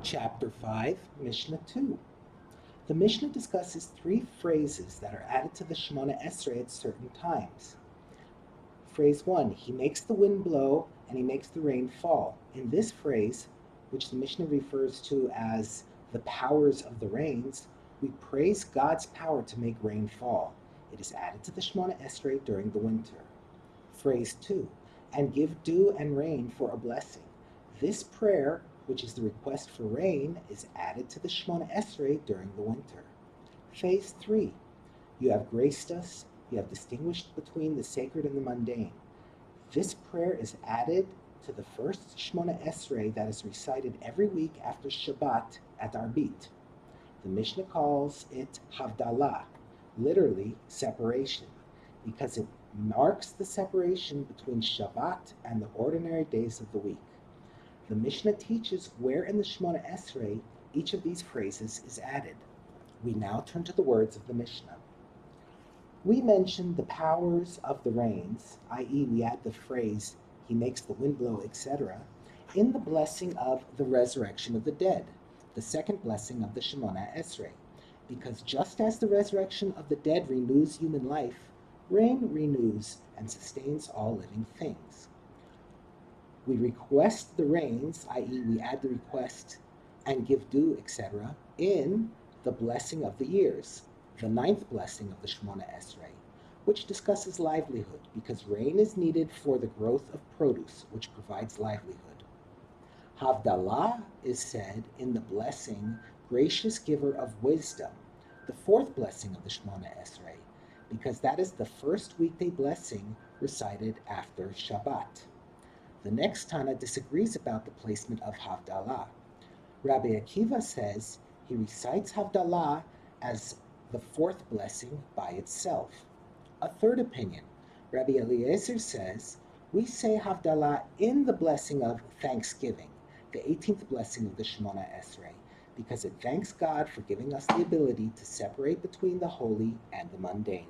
Chapter 5, Mishnah 2. The Mishnah discusses three phrases that are added to the Shemona Esrei at certain times. Phrase 1, he makes the wind blow and he makes the rain fall. In this phrase, which the Mishnah refers to as the powers of the rains, we praise God's power to make rain fall. It is added to the Shemona Esrei during the winter. Phrase 2, and give dew and rain for a blessing. This prayer, which is the request for rain, is added to the Shemona Esrei during the winter. Phase 3, you have graced us, you have distinguished between the sacred and the mundane. This prayer is added to the first Shemona Esrei that is recited every week after Shabbat at Arbit. The Mishnah calls it Havdalah, literally separation, because it marks the separation between Shabbat and the ordinary days of the week. The Mishnah teaches where in the Shemona Esrei each of these phrases is added. We now turn to the words of the Mishnah. We mentioned the powers of the rains, i.e. we add the phrase, he makes the wind blow, etc., in the blessing of the resurrection of the dead, the second blessing of the Shemona Esrei, because just as the resurrection of the dead renews human life, rain renews and sustains all living things. We request the rains, i.e. we add the request, and give dew, etc., in the blessing of the years, the ninth blessing of the Shemona Esrei, which discusses livelihood, because rain is needed for the growth of produce, which provides livelihood. Havdalah is said in the blessing, gracious giver of wisdom, the fourth blessing of the Shemona Esrei, because that is the first weekday blessing recited after Shabbat. The next Tana disagrees about the placement of Havdalah. Rabbi Akiva says he recites Havdalah as the fourth blessing by itself. A third opinion, Rabbi Eliezer says, we say Havdalah in the blessing of thanksgiving, the 18th blessing of the Shemona Esrei, because it thanks God for giving us the ability to separate between the holy and the mundane.